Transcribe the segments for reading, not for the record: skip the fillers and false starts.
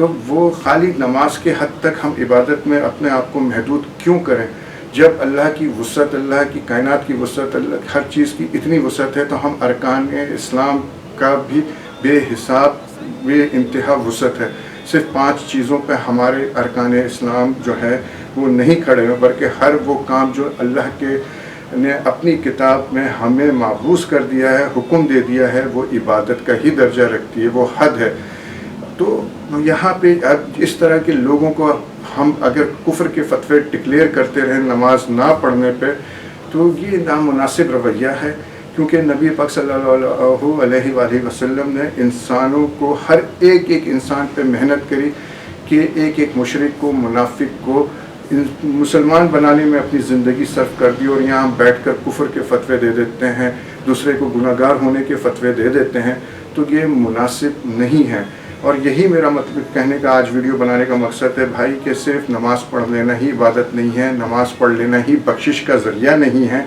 تو وہ خالی نماز کے حد تک ہم عبادت میں اپنے آپ کو محدود کیوں کریں؟ جب اللہ کی وسعت، اللہ کی کائنات کی وسعت، اللہ ہر چیز کی اتنی وسعت ہے، تو ہم ارکان اسلام کا بھی بے حساب بے انتہا وسعت ہے. صرف 5 چیزوں پہ ہمارے ارکان اسلام جو ہے وہ نہیں کھڑے ہیں، بلکہ ہر وہ کام جو اللہ کے نے اپنی کتاب میں ہمیں مابعوث کر دیا ہے، حکم دے دیا ہے، وہ عبادت کا ہی درجہ رکھتی ہے، وہ حد ہے. تو یہاں پہ اس طرح کے لوگوں کو ہم اگر کفر کے فتوے ڈکلیئر کرتے رہیں نماز نہ پڑھنے پہ، تو یہ نامناسب رویہ ہے. کیونکہ نبی پاک صلی اللہ علیہ وآلہ وسلم نے انسانوں کو، ہر ایک انسان پہ محنت کری کہ ایک مشرک کو، منافق کو مسلمان بنانے میں اپنی زندگی صرف کر دی، اور یہاں ہم بیٹھ کر کفر کے فتوے دے دیتے ہیں، دوسرے کو گناہ گار ہونے کے فتوے دے دیتے ہیں. تو یہ مناسب نہیں ہے. اور یہی میرا مطلب کہنے کا، آج ویڈیو بنانے کا مقصد ہے بھائی، کہ صرف نماز پڑھ لینا ہی عبادت نہیں ہے، نماز پڑھ لینا ہی بخشش کا ذریعہ نہیں ہے.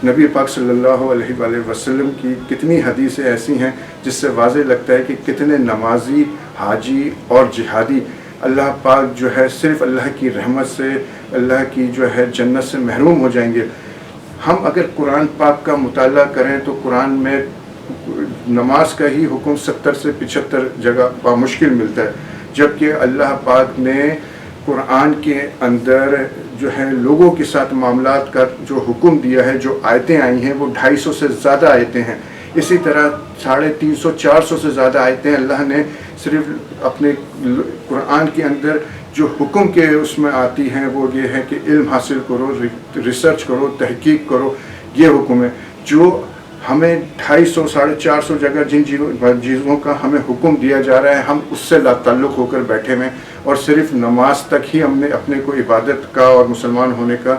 نبی پاک صلی اللہ علیہ وآلہ وسلم کی کتنی حدیثیں ایسی ہیں جس سے واضح لگتا ہے کہ کتنے نمازی، حاجی اور جہادی اللہ پاک جو ہے صرف اللہ کی رحمت سے، اللہ کی جو ہے جنت سے محروم ہو جائیں گے. ہم اگر قرآن پاک کا مطالعہ کریں تو قرآن میں نماز کا ہی حکم 70 سے 75 جگہ بامشکل ملتا ہے، جبکہ اللہ پاک نے قرآن کے اندر جو ہے لوگوں کے ساتھ معاملات کا جو حکم دیا ہے، جو آیتیں آئی ہیں وہ 250 سے زیادہ آیتیں ہیں. اسی طرح 350 400 سے زیادہ آیتیں اللہ نے صرف اپنے قرآن کے اندر جو حکم کے اس میں آتی ہیں وہ یہ ہے کہ علم حاصل کرو، ریسرچ کرو، تحقیق کرو. یہ حکم ہے جو ہمیں 250 450 جگہ جن چیزوں کا ہمیں حکم دیا جا رہا ہے، ہم اس سے لا تعلق ہو کر بیٹھے ہوئے، اور صرف نماز تک ہی ہم نے اپنے کو عبادت کا اور مسلمان ہونے کا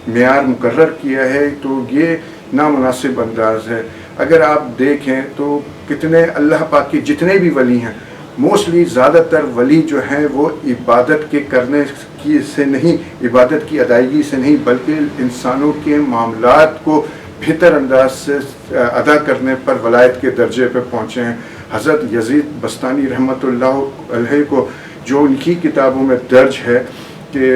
معیار مقرر کیا ہے. تو یہ نامناسب انداز ہے. اگر آپ دیکھیں تو کتنے اللہ پاک کے جتنے بھی ولی ہیں، موسٹلی زیادہ تر ولی جو ہیں وہ عبادت کے کرنے کی سے نہیں، عبادت کی ادائیگی سے نہیں، بلکہ انسانوں کے معاملات کو بہتر انداز سے ادا کرنے پر ولایت کے درجے پہ پہنچے ہیں. حضرت یزید بستانی رحمۃ اللہ علیہ کو جو ان کی کتابوں میں درج ہے کہ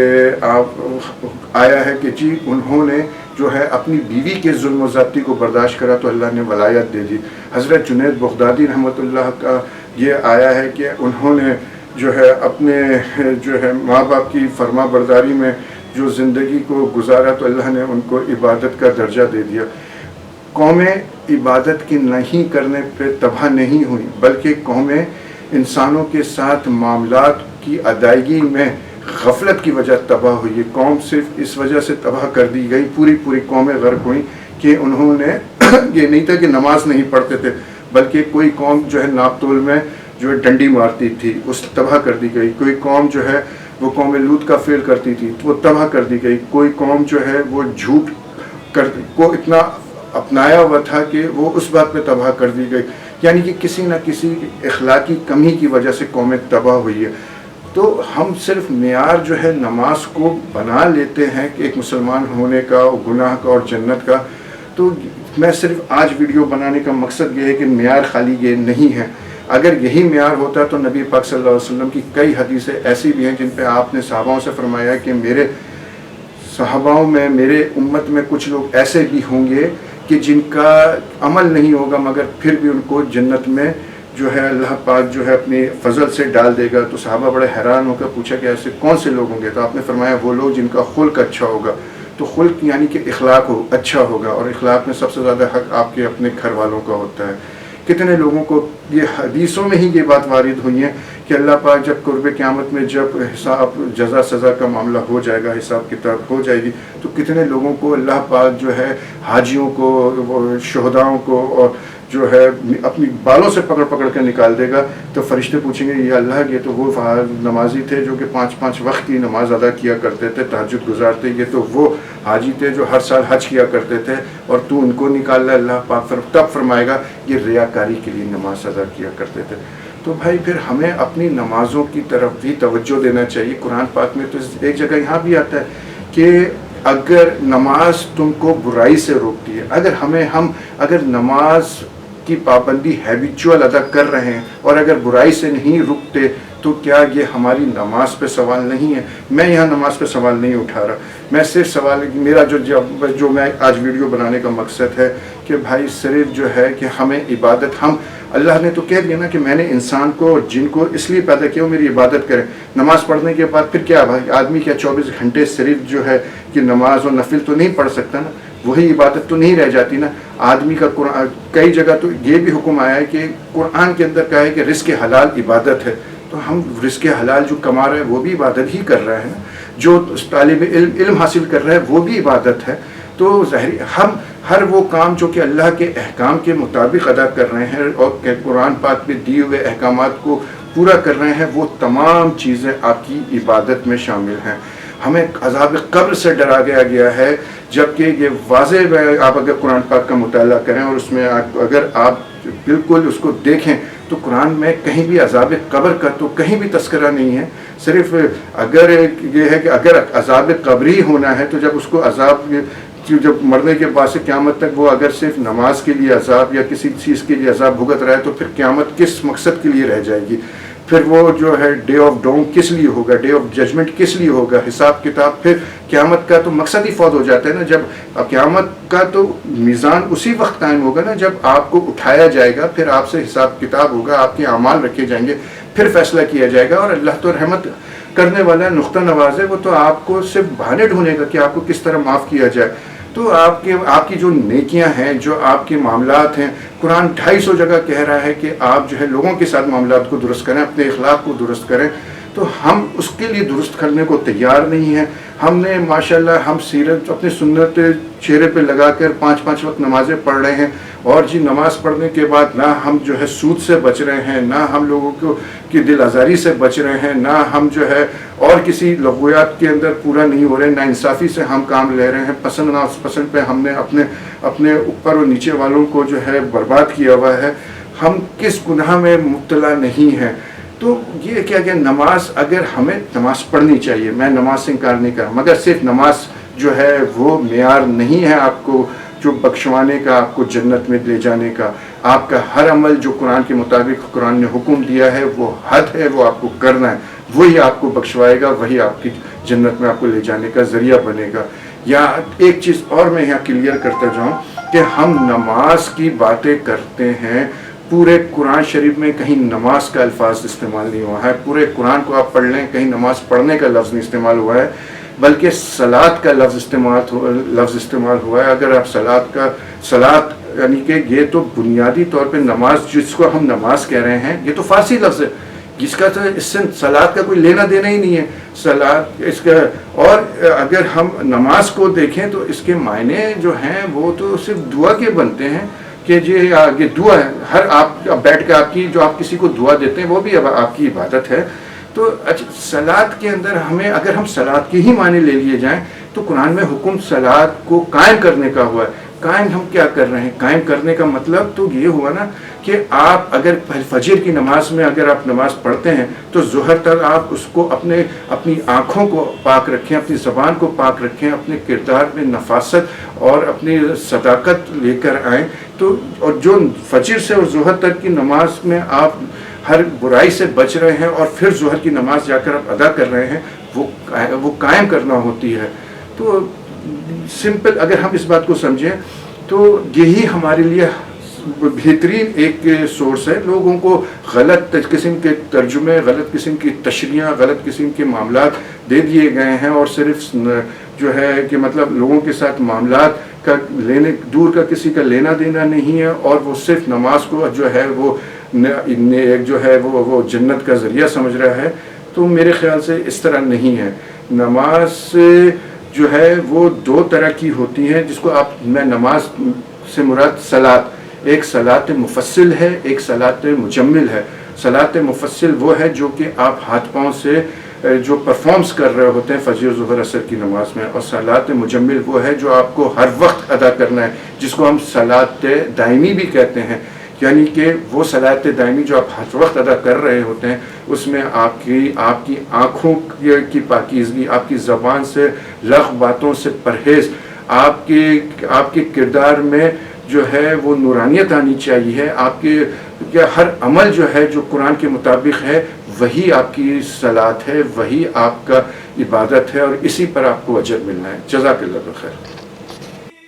آیا ہے کہ جی انہوں نے جو ہے اپنی بیوی کے ظلم و زیادتی کو برداشت کرا تو اللہ نے ولایت دے دی. حضرت جنید بغدادی رحمۃ اللہ کا یہ آیا ہے کہ انہوں نے جو ہے اپنے جو ہے ماں باپ کی فرما برداری میں جو زندگی کو گزارا تو اللہ نے ان کو عبادت کا درجہ دے دیا. قومیں عبادت کی نہیں کرنے پہ تباہ نہیں ہوئی، بلکہ قومیں انسانوں کے ساتھ معاملات کی ادائیگی میں غفلت کی وجہ تباہ ہوئی. قوم صرف اس وجہ سے تباہ کر دی گئی، پوری قومیں غرق ہوئیں کہ انہوں نے یہ نہیں تھا کہ نماز نہیں پڑھتے تھے، بلکہ کوئی قوم جو ہے ناپ تول میں جو ہے ڈنڈی مارتی تھی، اس تباہ کر دی گئی. کوئی قوم جو ہے وہ قوم لوط کا فعل کرتی تھی، وہ تباہ کر دی گئی. کوئی قوم جو ہے وہ جھوٹ کو اتنا اپنایا ہوا تھا کہ وہ اس بات پہ تباہ کر دی گئی. یعنی کہ کسی نہ کسی اخلاقی کمی کی وجہ سے قومیں تباہ ہوئی ہے. تو ہم صرف معیار جو ہے نماز کو بنا لیتے ہیں کہ ایک مسلمان ہونے کا، گناہ کا اور جنت کا. تو میں صرف آج ویڈیو بنانے کا مقصد یہ ہے کہ معیار خالی یہ نہیں ہے. اگر یہی معیار ہوتا تو نبی پاک صلی اللہ علیہ وسلم کی کئی حدیثیں ایسی بھی ہیں جن پہ آپ نے صحاباؤں سے فرمایا کہ میرے صحاباؤں میں، میرے امت میں کچھ لوگ ایسے بھی ہوں گے کہ جن کا عمل نہیں ہوگا مگر پھر بھی ان کو جنت میں جو ہے اللہ پاک جو ہے اپنی فضل سے ڈال دے گا. تو صحابہ بڑے حیران ہو کر پوچھا کہ ایسے کون سے لوگ ہوں گے؟ تو آپ نے فرمایا وہ لوگ جن کا خلق اچھا ہوگا. تو خلق یعنی کہ اخلاق اچھا ہوگا، اور اخلاق میں سب سے زیادہ حق آپ کے اپنے گھر والوں کا ہوتا ہے. کتنے لوگوں کو یہ حدیثوں میں ہی یہ بات وارد ہوئی ہے کہ اللہ پاک جب قرب قیامت میں جب حساب جزا سزا کا معاملہ ہو جائے گا، حساب کتاب ہو جائے گی، تو کتنے لوگوں کو اللہ پاک جو ہے حاجیوں کو، شہداؤں کو، اور جو ہے اپنی بالوں سے پکڑ کر نکال دے گا. تو فرشتے پوچھیں گے یا اللہ یہ تو وہ نمازی تھے جو کہ 5 وقت کی نماز ادا کیا کرتے تھے، تہجد گزارتے، یہ تو وہ حاجی تھے جو ہر سال حج کیا کرتے تھے، اور تو ان کو نکال لے. اللہ پاک تب فرمائے گا یہ ریاکاری کے لیے نماز ادا کیا کرتے تھے. تو بھائی پھر ہمیں اپنی نمازوں کی طرف بھی توجہ دینا چاہیے. قرآن پاک میں تو ایک جگہ یہاں بھی آتا ہے کہ اگر نماز تم کو برائی سے روکتی ہے، اگر نماز کی پابندی ہیبیچول ادا کر رہے ہیں اور اگر برائی سے نہیں رکتے تو کیا یہ ہماری نماز پہ سوال نہیں ہے؟ میں یہاں نماز پہ سوال نہیں اٹھا رہا، میں صرف سوال میرا جو میں آج ویڈیو بنانے کا مقصد ہے کہ بھائی صرف جو ہے کہ ہمیں عبادت، ہم اللہ نے تو کہہ دیا نا کہ میں نے انسان کو اور جن کو اس لیے پیدا کیا میری عبادت کریں۔ نماز پڑھنے کے بعد پھر کیا بھائی آدمی کیا 24 گھنٹے صرف جو ہے کہ نماز اور نفل تو نہیں پڑھ سکتا نا، وہی عبادت تو نہیں رہ جاتی نا آدمی کا۔ قرآن کئی جگہ تو یہ بھی حکم آیا ہے کہ قرآن کے اندر کہا ہے کہ رزق حلال عبادت ہے، تو ہم رزق حلال جو کما رہے ہیں وہ بھی عبادت ہی کر رہے ہیں نا، جو طالب علم حاصل کر رہے ہیں وہ بھی عبادت ہے۔ تو ظاہر ہم ہر وہ کام جو کہ اللہ کے احکام کے مطابق ادا کر رہے ہیں اور قرآن پاک میں دیے ہوئے احکامات کو پورا کر رہے ہیں، وہ تمام چیزیں آپ کی عبادت میں شامل ہیں۔ ہمیں عذاب قبر سے ڈرا گیا ہے، جبکہ یہ واضح ہے، آپ اگر قرآن پاک کا مطالعہ کریں اور اس میں اگر آپ بالکل اس کو دیکھیں تو قرآن میں کہیں بھی عذاب قبر کا تو کہیں بھی تذکرہ نہیں ہے۔ صرف اگر یہ ہے کہ اگر عذاب قبری ہونا ہے تو جب اس کو عذاب جب مرنے کے بعد سے قیامت تک وہ اگر صرف نماز کے لیے عذاب یا کسی چیز کے لیے عذاب بھگت رہا ہے تو پھر قیامت کس مقصد کے لیے رہ جائے گی؟ پھر وہ جو ہے ڈے آف ڈاؤن کس لیے ہوگا، ڈے آف ججمنٹ کس لیے ہوگا، حساب کتاب؟ پھر قیامت کا تو مقصد ہی فوت ہو جاتا ہے نا۔ جب قیامت کا تو میزان اسی وقت قائم ہوگا نا جب آپ کو اٹھایا جائے گا، پھر آپ سے حساب کتاب ہوگا، آپ کے اعمال رکھے جائیں گے، پھر فیصلہ کیا جائے گا۔ اور اللہ تو رحمت کرنے والا نقطہ نواز ہے، وہ تو آپ کو صرف بہانے ڈھونڈے گا کہ آپ کو کس طرح معاف کیا جائے۔ تو آپ کی جو نیکیاں ہیں، جو آپ کے معاملات ہیں، قرآن 250 جگہ کہہ رہا ہے کہ آپ جو ہے لوگوں کے ساتھ معاملات کو درست کریں، اپنے اخلاق کو درست کریں، تو ہم اس کے لیے درست کرنے کو تیار نہیں ہیں۔ ہم نے ماشاءاللہ ہم سیرت اپنے سنت چہرے پہ لگا کر 5 وقت نمازیں پڑھ رہے ہیں، اور جی نماز پڑھنے کے بعد نہ ہم جو ہے سود سے بچ رہے ہیں، نہ ہم لوگوں کی دل آزاری سے بچ رہے ہیں، نہ ہم جو ہے اور کسی لغویات کے اندر پورا نہیں ہو رہے ہیں، نا انصافی سے ہم کام لے رہے ہیں، پسند نا پسند پہ ہم نے اپنے اوپر اور نیچے والوں کو جو ہے برباد کیا ہوا ہے۔ ہم کس گناہ میں مبتلا نہیں ہیں؟ تو یہ کیا کہ نماز، اگر ہمیں نماز پڑھنی چاہیے، میں نماز سے انکار نہیں کر رہا، مگر صرف نماز جو ہے وہ معیار نہیں ہے آپ کو جو بخشوانے کا، آپ کو جنت میں لے جانے کا۔ آپ کا ہر عمل جو قرآن کے مطابق قرآن نے حکم دیا ہے وہ حد ہے، وہ آپ کو کرنا ہے، وہی آپ کو بخشوائے گا، وہی آپ کی جنت میں آپ کو لے جانے کا ذریعہ بنے گا۔ یا ایک چیز اور میں یہاں کلیئر کرتا جاؤں کہ ہم نماز کی باتیں کرتے ہیں، پورے قرآن شریف میں کہیں نماز کا الفاظ استعمال نہیں ہوا ہے، پورے قرآن کو آپ پڑھ لیں کہیں نماز پڑھنے کا لفظ نہیں استعمال ہوا ہے، بلکہ صلاۃ کا لفظ استعمال ہوا ہے۔ اگر آپ صلاۃ یعنی کہ یہ تو بنیادی طور پہ نماز جس کو ہم نماز کہہ رہے ہیں، یہ تو فارسی لفظ ہے جس کا تو اس سے صلاۃ کا کوئی لینا دینا ہی نہیں ہے۔ صلاۃ اس کا، اور اگر ہم نماز کو دیکھیں تو اس کے معنی جو ہیں وہ تو صرف دعا کے بنتے ہیں کہ یہ دعا ہے، ہر آپ بیٹھ کے آپ کسی کو دعا دیتے ہیں وہ بھی اب آپ کی عبادت ہے۔ تو صلاۃ کے اندر ہمیں اگر ہم صلاۃ کے ہی معنی لے لیے جائیں تو قرآن میں حکم صلاۃ کو قائم کرنے کا ہوا ہے۔ قائم ہم کیا کر رہے ہیں؟ قائم کرنے کا مطلب تو یہ ہوا نا کہ آپ اگر فجر کی نماز میں اگر آپ نماز پڑھتے ہیں تو ظہر تک آپ اس کو اپنی آنکھوں کو پاک رکھیں، اپنی زبان کو پاک رکھیں، اپنے کردار میں نفاست اور اپنی صداقت لے کر آئیں۔ تو اور جو فجر سے اور ظہر تک کی نماز میں آپ ہر برائی سے بچ رہے ہیں اور پھر ظہر کی نماز جا کر آپ ادا کر رہے ہیں، وہ قائم کرنا ہوتی ہے۔ تو سمپل اگر ہم اس بات کو سمجھیں تو یہی ہمارے لیے بہترین ایک سورس ہے۔ لوگوں کو غلط قسم کے ترجمے، غلط قسم کی تشریحاں، غلط قسم کے معاملات دے دیے گئے ہیں، اور صرف جو ہے کہ مطلب لوگوں کے ساتھ معاملات کا دور کا کسی کا لینا دینا نہیں ہے، اور وہ صرف نماز کو جو ہے وہ جو ہے وہ جنت کا ذریعہ سمجھ رہا ہے۔ تو میرے خیال سے اس طرح نہیں ہے۔ نماز جو ہے وہ 2 طرح کی ہوتی ہیں، جس کو میں نماز سے مراد صلاۃ، ایک صلاۃ مفصل ہے، ایک صلاۃ مجمل ہے۔ صلاۃ مفصل وہ ہے جو کہ آپ ہاتھ پاؤں سے جو پرفارمز کر رہے ہوتے ہیں فجر ظہر عصر کی نماز میں، اور صلاۃ مجمل وہ ہے جو آپ کو ہر وقت ادا کرنا ہے، جس کو ہم صلاۃ دائمی بھی کہتے ہیں۔ یعنی کہ وہ صلاۃ دائمی جو آپ ہر وقت ادا کر رہے ہوتے ہیں، اس میں آپ کی آنکھوں کی پاکیزگی، آپ کی زبان سے لغو باتوں سے پرہیز، آپ کے کردار میں جو ہے وہ نورانیت آنی چاہیے، آپ کے ہر عمل جو ہے جو قرآن کے مطابق ہے وہی آپ کی صلات ہے، وہی آپ کا عبادت ہے، اور اسی پر آپ کو اجر ملنا ہے۔ جزاک اللہ خیر۔